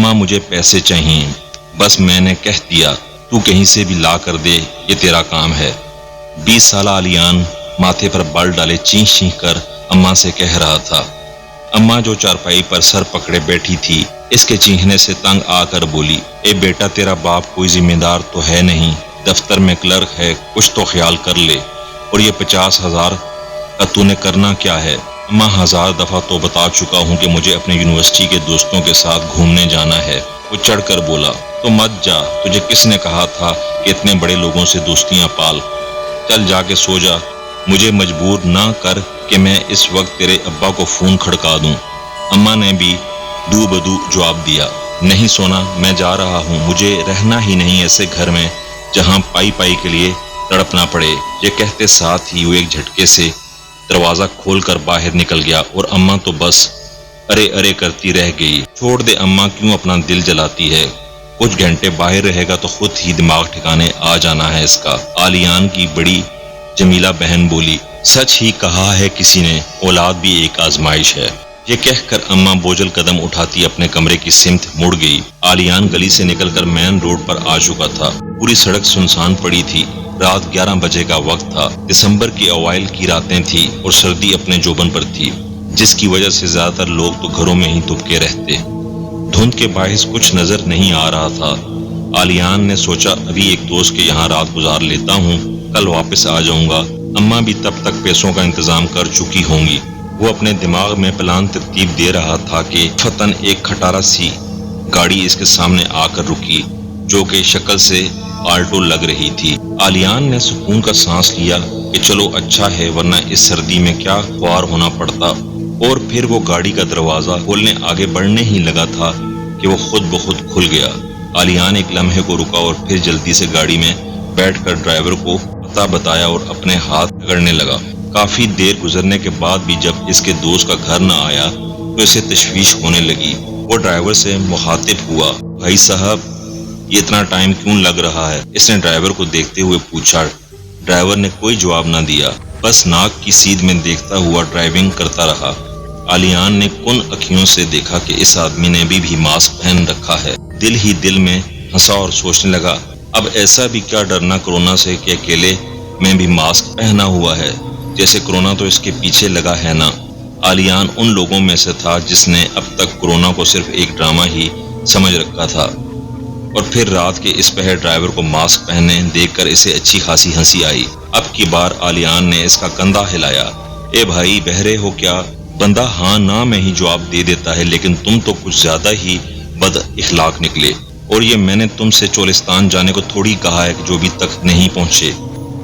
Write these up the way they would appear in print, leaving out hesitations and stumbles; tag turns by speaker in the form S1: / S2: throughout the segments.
S1: اماں مجھے پیسے چاہیے، بس میں نے کہہ دیا تو کہیں سے بھی لا کر دے، یہ تیرا کام ہے۔ 20 سالہ علیان ماتھے پر بال ڈالے چینخ چینخ کر اماں سے کہہ رہا تھا۔ اماں جو چارپائی پر سر پکڑے بیٹھی تھی، اس کے چیخنے سے تنگ آ کر بولی، اے بیٹا تیرا باپ کوئی ذمہ دار تو ہے نہیں، دفتر میں کلرک ہے، کچھ تو خیال کر لے، اور یہ 50,000 کا تو نے کرنا کیا ہے؟ اماں 1000 دفعہ تو بتا چکا ہوں کہ مجھے اپنے یونیورسٹی کے دوستوں کے ساتھ گھومنے جانا ہے۔ وہ چڑھ کر بولا، تو مت جا، تجھے کس نے کہا تھا کہ اتنے بڑے لوگوں سے دوستیاں پال؟ چل جا کے سو جا، مجھے مجبور نہ کر کہ میں اس وقت تیرے ابا کو فون کھڑکا دوں۔ اماں نے بھی دو بدو جواب دیا، نہیں سونا، میں جا رہا ہوں، مجھے رہنا ہی نہیں ایسے گھر میں جہاں پائی پائی کے لیے تڑپنا پڑے۔ یہ کہتے ساتھ ہی وہ ایک جھٹکے سے دروازہ کھول کر باہر نکل گیا، اور اماں تو بس ارے ارے کرتی رہ گئی۔ چھوڑ دے اماں، کیوں اپنا دل جلاتی ہے؟ کچھ گھنٹے باہر رہے گا تو خود ہی دماغ ٹھکانے آ جانا ہے اس کا۔ علیان کی بڑی جمیلہ بہن بولی، سچ ہی کہا ہے کسی نے، اولاد بھی ایک آزمائش ہے۔ یہ کہہ کر اماں بوجھل قدم اٹھاتی اپنے کمرے کی سمت مڑ گئی۔ علیان گلی سے نکل کر مین روڈ پر آ چکا تھا۔ پوری سڑک سنسان پڑی تھی۔ رات 11 بجے کا وقت تھا۔ دسمبر کی اوائل کی راتیں تھی اور سردی اپنے جوبن پر تھی، جس کی وجہ سے زیادہ تر لوگ تو گھروں میں ہی دبکے رہتے۔ دھند کے باعث کچھ نظر نہیں آ رہا تھا۔ علیان نے سوچا ابھی ایک دوست کے یہاں رات گزار لیتا ہوں، کل واپس آ جاؤں گا۔ اماں بھی تب تک پیسوں کا انتظام کر چکی ہوں گی۔ وہ اپنے دماغ میں پلان ترتیب دے رہا تھا کہ فتن ایک کھٹارا سی گاڑی اس کے سامنے آ کر رکی، جو کہ شکل سے آلٹو لگ رہی تھی۔ علیان نے سکون کا سانس لیا کہ چلو اچھا ہے، ورنہ اس سردی میں کیا خوار ہونا پڑتا۔ اور پھر وہ گاڑی کا دروازہ کھولنے آگے بڑھنے ہی لگا تھا کہ وہ خود بخود کھل گیا۔ علیان ایک لمحے کو رکا اور پھر جلدی سے گاڑی میں بیٹھ کر ڈرائیور کو پتہ بتایا اور اپنے ہاتھ پکڑنے لگا۔ کافی دیر گزرنے کے بعد بھی جب اس کے دوست کا گھر نہ آیا تو اسے تشویش ہونے لگی۔ وہ ڈرائیور سے مخاطب ہوا، بھائی صاحب یہ اتنا ٹائم کیوں لگ رہا ہے؟ اس نے ڈرائیور کو دیکھتے ہوئے پوچھا۔ ڈرائیور نے کوئی جواب نہ دیا، بس ناک کی سیدھ میں دیکھتا ہوا ڈرائیونگ کرتا رہا۔ علیان نے کن اکھیوں سے دیکھا کہ اس آدمی نے بھی ماسک پہن رکھا ہے۔ دل ہی دل میں ہنسا اور سوچنے لگا، اب ایسا بھی کیا ڈرنا کورونا سے کہ اکیلے میں بھی ماسک پہنا ہوا ہے، جیسے کورونا تو اس کے پیچھے لگا ہے نا۔ علیان ان لوگوں میں سے تھا جس نے اب تک کورونا کو صرف ایک ڈرامہ ہی سمجھ رکھا تھا، اور پھر رات کے اس پہر ڈرائیور کو ماسک پہنے دیکھ کر اسے اچھی خاصی ہنسی آئی۔ اب کی بار علیان نے اس کا کندھا ہلایا، اے بھائی بہرے ہو کیا؟ بندہ ہاں نہ میں ہی جواب دے دیتا ہے، لیکن تم تو کچھ زیادہ ہی بد اخلاق نکلے، اور یہ میں نے تم سے چولستان جانے کو تھوڑی کہا ہے کہ جو بھی تک نہیں پہنچے۔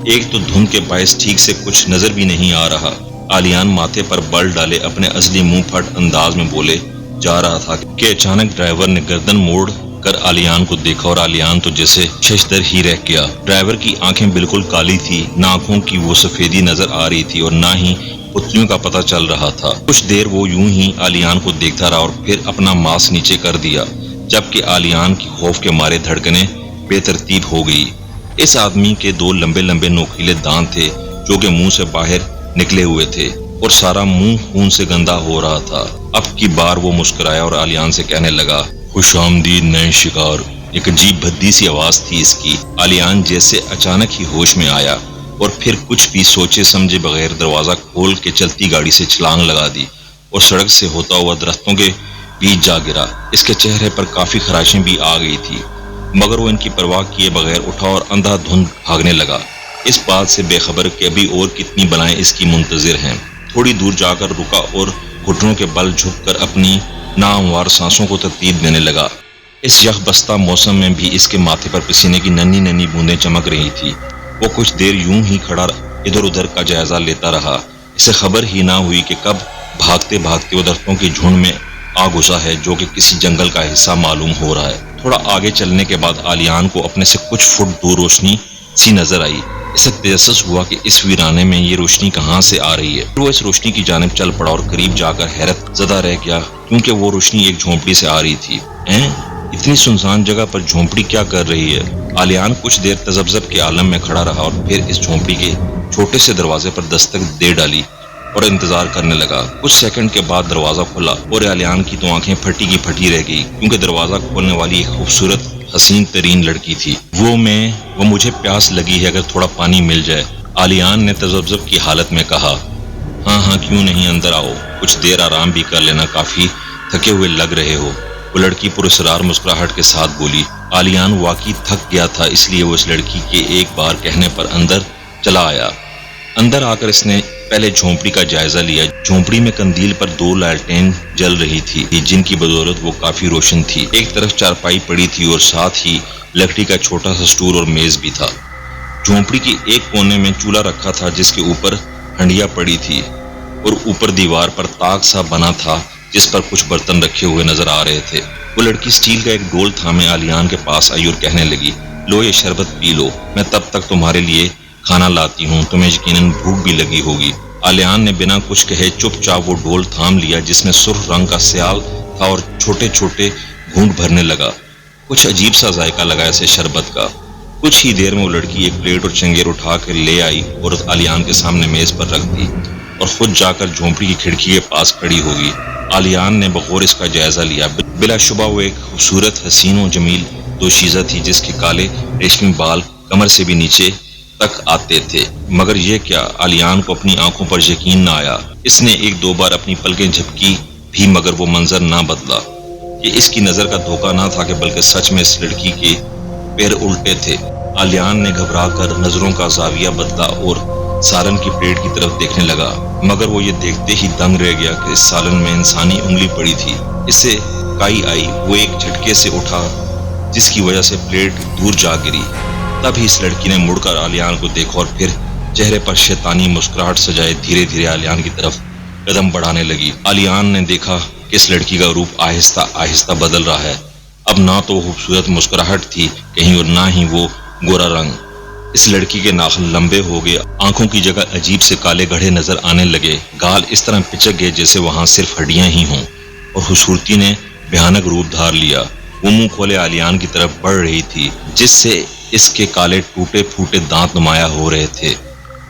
S1: ایک تو دھند کے باعث ٹھیک سے کچھ نظر بھی نہیں آ رہا۔ علیان ماتھے پر بل ڈالے اپنے اصلی منہ پھٹ انداز میں بولے جا رہا تھا کہ اچانک ڈرائیور نے گردن موڑ کر علیان کو دیکھا، اور علیان تو جیسے ششدر ہی رہ گیا۔ ڈرائیور کی آنکھیں بالکل کالی تھی، نہ آنکھوں کی وہ سفیدی نظر آ رہی تھی اور نہ ہی پتلیوں کا پتہ چل رہا تھا۔ کچھ دیر وہ یوں ہی علیان کو دیکھتا رہا اور پھر اپنا ماسک نیچے کر دیا، جبکہ علیان کی خوف کے مارے دھڑکنیں بے ترتیب ہو گئی۔ اس آدمی کے 2 لمبے لمبے نوکیلے دانت تھے جو کہ منہ سے باہر نکلے ہوئے تھے، اور سارا منہ خون سے گندا ہو رہا تھا۔ اب کی بار وہ مسکرایا اور علیان سے کہنے لگا، خوش آمدید نئے شکار۔ ایک عجیب بھدی سی آواز تھی اس کی۔ علیان جیسے اچانک ہی ہوش میں آیا اور پھر کچھ بھی سوچے سمجھے بغیر دروازہ کھول کے چلتی گاڑی سے چھلانگ لگا دی اور سڑک سے ہوتا ہوا درختوں کے بیچ جا گرا۔ اس کے چہرے پر کافی خراشیں بھی آ گئی تھی، مگر وہ ان کی پرواہ کیے بغیر اٹھا اور اندھا دھند بھاگنے لگا، اس بات سے بے خبر کہ ابھی اور کتنی بلائیں اس کی منتظر ہیں۔ تھوڑی دور جا کر رکا اور گھٹنوں کے بل جھک کر اپنی ناہموار سانسوں کو ترتیب دینے لگا۔ اس یخ بستہ موسم میں بھی اس کے ماتھے پر پسینے کی ننھی ننھی بوندیں چمک رہی تھی۔ وہ کچھ دیر یوں ہی کھڑا ادھر ادھر کا جائزہ لیتا رہا۔ اسے خبر ہی نہ ہوئی کہ کب بھاگتے بھاگتے وہ درختوں کے جھنڈ میں آ گھسا ہے، جو کہ کسی جنگل کا حصہ معلوم ہو رہا ہے۔ تھوڑا آگے چلنے کے بعد علیان کو اپنے سے کچھ فٹ دور روشنی سی نظر آئی۔ اسے تجسس ہوا کہ اس ویرانے میں یہ روشنی کہاں سے آ رہی ہے۔ وہ اس روشنی کی جانب چل پڑا اور قریب جا کر حیرت زدہ رہ گیا، کیونکہ وہ روشنی ایک جھونپڑی سے آ رہی تھی۔ اتنی سنسان جگہ پر جھونپڑی کیا کر رہی ہے؟ علیان کچھ دیر تذبذب کے عالم میں کھڑا رہا اور پھر اس جھونپڑی کے چھوٹے سے دروازے پر دستک دے ڈالی۔ اور انتظار کرنے لگا۔ کچھ سیکنڈ کے بعد دروازہ کھلا اور آلیان کی تو آنکھیں پھٹی کی پھٹی رہ گئی، کیونکہ دروازہ کھولنے والی ایک خوبصورت حسین ترین لڑکی تھی۔ وہ مجھے پیاس لگی ہے، اگر تھوڑا پانی مل جائے، آلیان نے تذبذب کی حالت میں کہا۔ ہاں کیوں نہیں، اندر آؤ، کچھ دیر آرام بھی کر لینا، کافی تھکے ہوئے لگ رہے ہو، وہ لڑکی پراسرار مسکراہٹ کے ساتھ بولی۔ آلیان واقعی تھک گیا تھا، اس لیے وہ اس لڑکی کے ایک بار کہنے پر اندر چلا آیا۔ اندر آ کر اس نے پہلے جھونپڑی کا جائزہ لیا۔ جھونپڑی میں قندیل پر 2 لالٹین جل رہی تھی، جن کی بدولت وہ کافی روشن تھی۔ ایک طرف چارپائی پڑی تھی اور ساتھ ہی لکڑی کا چھوٹا سا سٹول اور میز بھی تھا۔ جھونپڑی کی ایک کونے میں چولہا رکھا تھا، جس کے اوپر ہنڈیا پڑی تھی، اور اوپر دیوار پر تاک سا بنا تھا جس پر کچھ برتن رکھے ہوئے نظر آ رہے تھے۔ وہ لڑکی سٹیل کا ایک ڈول تھامے آلیان کے پاس آئی اور کہنے لگی، لو یہ شربت پی لو، میں تب تک تمہارے لیے کھانا لاتی ہوں، تمہیں یقیناً بھوک بھی لگی ہوگی۔ آلیان نے بنا کچھ کہے چپ چاپ وہ ڈول تھام لیا، جس میں سرخ رنگ کا سیال تھا، اور چھوٹے چھوٹے گھونٹ بھرنے لگا۔ کچھ عجیب سا ذائقہ لگا اسے شربت کا۔ کچھ ہی دیر میں وہ لڑکی ایک پلیٹ اور چنگیر اٹھا کر لے آئی اور آلیان کے سامنے میز پر رکھ دی، اور خود جا کر جھونپڑی کی کھڑکی کے پاس کھڑی ہوگی۔ آلیان نے بغور اس کا جائزہ لیا۔ بلا شبہ وہ ایک خوبصورت حسین و جمیل دوشیزہ تھی، جس کے کالے ریشمی بال کمر سے بھی نیچے تک آتے تھے۔ مگر یہ کیا، آلیان کو اپنی آنکھوں پر یقین نہ آیا۔ اس نے 1-2 بار اپنی پلکیں جھپکی بھی، مگر وہ منظر نہ بدلا۔ یہ اس کی نظر کا دھوکہ نہ تھا کہ بلکہ سچ میں اس لڑکی کے پیر الٹے تھے۔ آلیان نے گھبرا کر نظروں کا زاویہ بدلا اور سالن کی پلیٹ کی طرف دیکھنے لگا، مگر وہ یہ دیکھتے ہی دنگ رہ گیا کہ اس سالن میں انسانی انگلی پڑی تھی۔ اسے کائی آئی، وہ ایک جھٹکے سے اٹھا، جس کی وجہ سے پلیٹ دور جا گری۔ تب ہی اس لڑکی نے مڑ کر آلیان کو دیکھا اور پھر چہرے پر شیطانی مسکراہٹ سجائے دھیرے دھیرے آلیان کی طرف قدم بڑھانے لگی۔ آلیان نے دیکھا کہ اس لڑکی کا روپ آہستہ آہستہ بدل رہا ہے۔ اب نہ تو وہ خوبصورت مسکراہٹ تھی کہیں، اور نہ ہی وہ گورا رنگ۔ اس لڑکی کے ناخن لمبے ہو گئے، آنکھوں کی جگہ عجیب سے کالے گڑھے نظر آنے لگے، گال اس طرح پچک گئے جیسے وہاں صرف ہڈیاں ہی ہوں، اور خوبصورتی نے بھیانک روپ دھار لیا۔ وہ منہ کھولے آلیان کی طرف بڑھ رہی تھی، جس سے اس کے کالے ٹوٹے پھوٹے دانت نمایاں ہو رہے تھے۔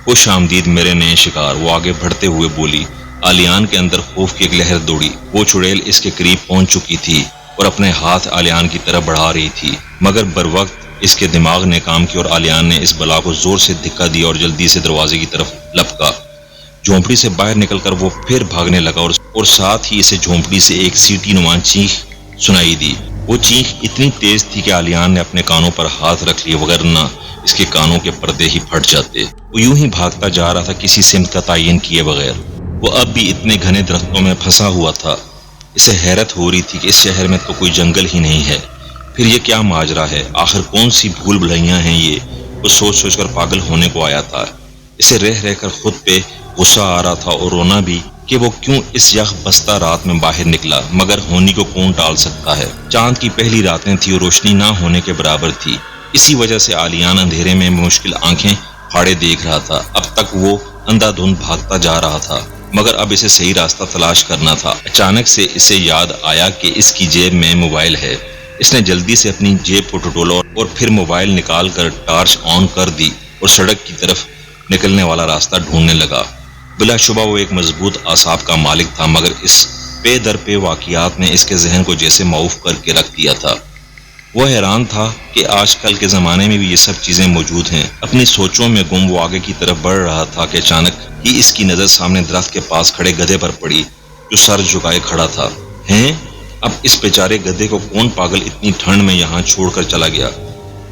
S1: خوش آمدید میرے نئے شکار، وہ آگے بڑھتے ہوئے بولی۔ آلیان کے اندر خوف کی ایک لہر دوڑی۔ وہ چڑیل اس کے قریب پہنچ چکی تھی اور اپنے ہاتھ آلیان کی طرف بڑھا رہی تھی، مگر بروقت اس کے دماغ نے کام کیا اور آلیان نے اس بلا کو زور سے دھکا دیا اور جلدی سے دروازے کی طرف لپکا۔ جھونپڑی سے باہر نکل کر وہ پھر بھاگنے لگا، اور ساتھ ہی اسے جھونپڑی سے ایک سیٹی نما چیخ سنائی دی۔ وہ چیخ اتنی تیز تھی کہ آلیان نے اپنے کانوں پر ہاتھ رکھ لیے، وگرنہ اس کے کانوں کے پردے ہی پھٹ جاتے۔ وہ یوں ہی بھاگتا جا رہا تھا، کسی سمت کا تعین کیے بغیر۔ وہ اب بھی اتنے گھنے درختوں میں پھنسا ہوا تھا۔ اسے حیرت ہو رہی تھی کہ اس شہر میں تو کوئی جنگل ہی نہیں ہے، پھر یہ کیا ماجرا ہے، آخر کون سی بھول بھلائیاں ہیں یہ۔ وہ سوچ سوچ کر پاگل ہونے کو آیا تھا۔ اسے رہ رہ کر خود پہ غصہ آ رہا تھا اور رونا بھی کہ وہ کیوں اس یخ بستہ رات میں باہر نکلا، مگر ہونی کو کون ٹال سکتا ہے۔ چاند کی پہلی راتیں تھی اور روشنی نہ ہونے کے برابر تھی، اسی وجہ سے آلیان اندھیرے میں مشکل آنکھیں پھاڑے دیکھ رہا تھا۔ اب تک وہ اندھا دھند بھاگتا جا رہا تھا، مگر اب اسے صحیح راستہ تلاش کرنا تھا۔ اچانک سے اسے یاد آیا کہ اس کی جیب میں موبائل ہے۔ اس نے جلدی سے اپنی جیب کو ٹٹولا اور پھر موبائل نکال کر ٹارچ آن کر دی اور سڑک کی طرف نکلنے والا راستہ ڈھونڈنے لگا۔ بلا شبہ وہ ایک مضبوط اعصاب کا مالک تھا، مگر اس پے در پے واقعات نے اس کے ذہن کو جیسے معوف کر کے رکھ دیا تھا۔ وہ حیران تھا کہ آج کل کے زمانے میں بھی یہ سب چیزیں موجود ہیں۔ اپنی سوچوں میں گم وہ آگے کی طرف بڑھ رہا تھا کہ اچانک ہی اس کی نظر سامنے درخت کے پاس کھڑے گدھے پر پڑی، جو سر جھکائے کھڑا تھا۔ ہیں؟ اب اس بیچارے گدھے کو کون پاگل اتنی ٹھنڈ میں یہاں چھوڑ کر چلا گیا؟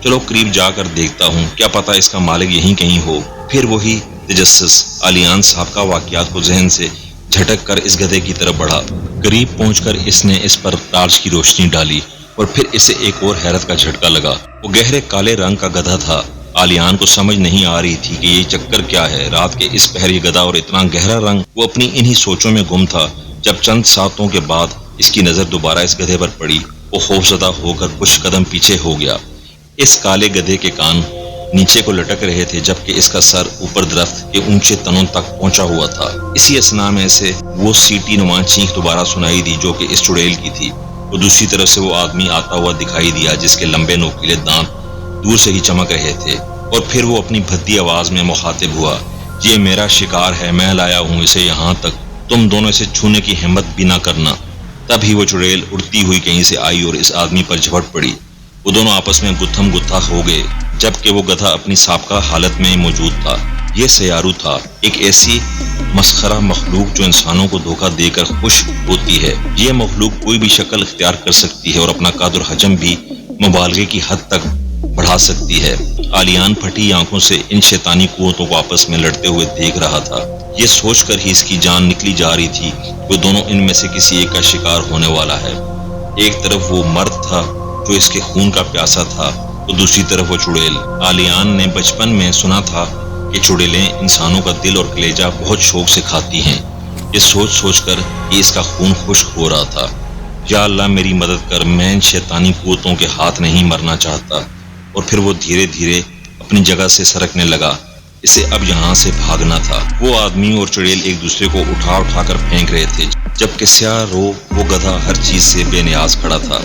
S1: چلو قریب جا کر دیکھتا ہوں، کیا پتا اس کا مالک یہیں کہیں ہو۔ پھر وہی تجسس، آلیان صاحب کا واقعات کو ذہن سے جھٹک کر اس گدھے کی طرف بڑھا۔ قریب پہنچ کر اس نے اس پر ٹارچ کی روشنی ڈالی اور پھر اسے ایک اور حیرت کا جھٹکا لگا۔ وہ گہرے کالے رنگ کا گدھا تھا۔ آلیان کو سمجھ نہیں آ رہی تھی کہ یہ چکر کیا ہے۔ رات کے اس پہر یہ گدھا اور اتنا گہرا رنگ۔ وہ اپنی انہی سوچوں میں گم تھا جب چند ساتوں کے بعد اس کی نظر دوبارہ اس گدھے پر پڑی۔ وہ خوفزدہ ہو کر کچھ قدم پیچھے ہو گیا۔ اس کالے گدھے کے کان نیچے کو لٹک رہے تھے، جبکہ اس کا سر اوپر درخت کے اونچے تنوں تک پہنچا ہوا تھا۔ اسی اثنا میں سے وہ سیٹی نما چیخ دوبارہ سنائی دی، جو کہ اس چڑیل کی تھی۔ وہ دوسری طرف سے وہ آدمی آتا ہوا دکھائی دیا، جس کے لمبے نوکیلے دانت دور سے ہی چمک رہے تھے، اور پھر وہ اپنی بھدی آواز میں مخاطب ہوا، یہ میرا شکار ہے، میں لایا ہوں اسے یہاں تک، تم دونوں اسے چھونے کی ہمت بھی نہ کرنا۔ تب ہی وہ چڑیل اڑتی ہوئی کہیں سے آئی اور اس آدمی پر جھپٹ پڑی۔ وہ دونوں آپس میں گتھم گتھا ہو گئے، جبکہ وہ گدھا اپنی سابقہ حالت میں موجود تھا۔ یہ سیارو تھا، ایک ایسی مسخرہ مخلوق جو انسانوں کو دھوکہ دے کر خوش ہوتی ہے۔ یہ مخلوق کوئی بھی شکل اختیار کر سکتی ہے اور اپنا قد اور حجم بھی مبالغے کی حد تک بڑھا سکتی ہے۔ آلیان پھٹی آنکھوں سے ان شیطانی قوتوں کو آپس میں لڑتے ہوئے دیکھ رہا تھا۔ یہ سوچ کر ہی اس کی جان نکلی جا رہی تھی کہ وہ دونوں ان میں سے کسی ایک کا شکار ہونے والا ہے۔ ایک طرف وہ مرد تھا جو اس کے خون کا پیاسا تھا، تو دوسری طرف وہ چڑیل۔ آلیان نے بچپن میں سنا تھا کہ چڑیلیں انسانوں کا دل اور کلیجہ بہت شوق سے کھاتی ہیں۔ یہ سوچ سوچ کر کہ اس کا خون خشک ہو رہا تھا۔ یا اللہ میری مدد کر، میں ان شیطانی قوتوں کے ہاتھ نہیں مرنا چاہتا۔ اور پھر وہ دھیرے دھیرے اپنی جگہ سے سرکنے لگا۔ اسے اب یہاں سے بھاگنا تھا۔ وہ آدمی اور چڑیل ایک دوسرے کو اٹھا اٹھا کر پھینک رہے تھے، جبکہ سیاہ رو وہ گدھا ہر چیز سے بے نیاز کھڑا تھا۔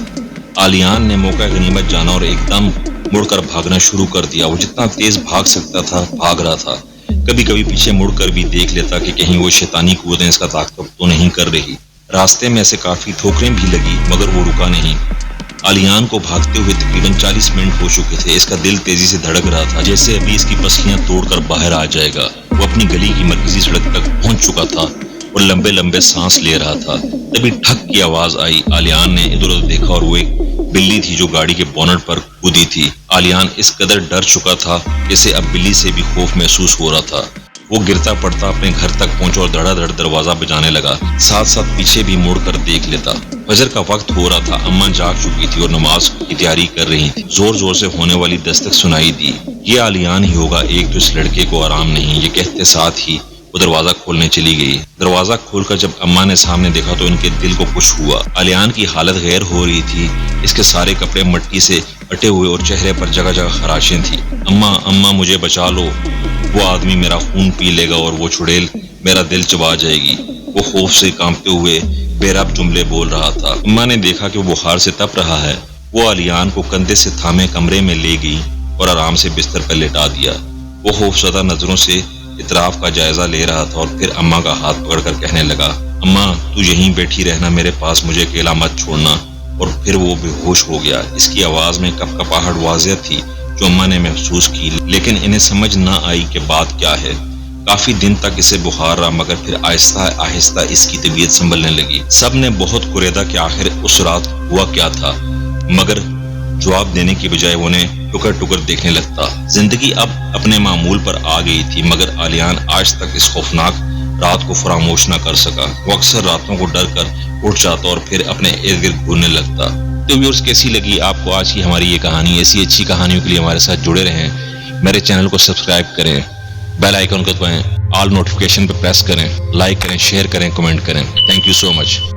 S1: آلیان نے موقع غنیمت جانا اور ایک دم مڑ کر بھاگنا شروع کر دیا۔ وہ جتنا تیز بھاگ سکتا تھا بھاگ رہا تھا۔ کبھی کبھی پیچھے مڑ کر بھی دیکھ لیتا کہ کہیں وہ شیطانی قوتیں اس کا تعاقب تو نہیں کر رہی۔ راستے میں اسے کافی ٹھوکریں بھی لگی، مگر وہ رکا نہیں۔ آلیان کو بھاگتے ہوئے تقریباً 40 منٹ ہو چکے تھے۔ اس کا دل تیزی سے دھڑک رہا تھا، جیسے ابھی اس کی پسلیاں توڑ کر باہر آ جائے گا۔ وہ اپنی گلی کی مرکزی سڑک تک پہنچ چکا تھا اور لمبے لمبے سانس لے رہا تھا۔ تبھی ٹھک کی آواز آئی۔ آلیان نے ادھر ادھر دیکھا اور وہ ایک بلی تھی جو گاڑی کے بونٹ پر کودی تھی۔ آلیان اس قدر ڈر چکا تھا کہ اسے اب بلی سے بھی خوف محسوس ہو رہا تھا۔ وہ گرتا پڑتا اپنے گھر تک پہنچا اور دھڑا دھڑ دروازہ بجانے لگا، ساتھ ساتھ پیچھے بھی مڑ کر دیکھ لیتا۔ فجر کا وقت ہو رہا تھا، اماں جاگ چکی تھی اور نماز کی تیاری کر رہی تھی۔ زور زور سے ہونے والی دستک سنائی دی۔ یہ آلیان ہی ہوگا، ایک تو اس لڑکے کو آرام نہیں، یہ کہتے ساتھ ہی وہ دروازہ کھولنے چلی گئی۔ دروازہ کھول کر جب اماں نے سامنے دیکھا تو ان کے دل کو کچھ ہوا۔ آلیان کی حالت غیر ہو رہی تھی، اس کے سارے کپڑے مٹی سے اٹے ہوئے اور چہرے پر جگہ جگہ خراشیں تھیں۔ اماں اماں مجھے بچا لو، وہ آدمی میرا خون پی لے گا اور وہ چڑیل میرا دل چبا جائے گی۔ وہ خوف سے کانپتے ہوئے بے رب جملے بول رہا تھا۔ اماں نے دیکھا کہ وہ بخار سے تپ رہا ہے۔ وہ آلیان کو کندھے سے تھامے کمرے میں لے گئی اور آرام سے بستر پر لٹا دیا۔ وہ خوفزدہ نظروں سے اطراف کا جائزہ لے رہا تھا اور پھر اماں کا ہاتھ پکڑ کر کہنے لگا، اماں تو یہیں بیٹھی رہنا، میرے پاس، مجھے اکیلا مت چھوڑنا۔ اور پھر وہ بے ہوش ہو گیا۔ اس کی آواز میں کپ کپاہٹ واضح تھی جو اماں نے محسوس کی، لیکن انہیں سمجھ نہ آئی کہ بات کیا ہے۔ کافی دن تک اسے بخار رہا، مگر پھر آہستہ آہستہ اس کی طبیعت سنبھلنے لگی۔ سب نے بہت قریدا کہ آخر اس رات ہوا کیا تھا، مگر جواب دینے کی بجائے وہ انہیں ٹکر ٹکر دیکھنے لگتا۔ زندگی اب اپنے معمول پر آ گئی تھی، مگر آلیان آج تک اس خوفناک رات کو فراموش نہ کر سکا۔ وہ اکثر راتوں کو ڈر کر اٹھ جاتا اور پھر اپنے ارد گرد گھورنے لگتا۔ تو ویورز، کیسی لگی آپ کو آج کی ہماری یہ کہانی؟ ایسی اچھی کہانیوں کے لیے ہمارے ساتھ جڑے رہیں، میرے چینل کو سبسکرائب کریں، بیل آئیکن کو دبائیں، آل نوٹیفیکیشن پہ پریس کریں، لائک کریں، شیئر کریں، کمنٹ کریں۔ Thank you so much.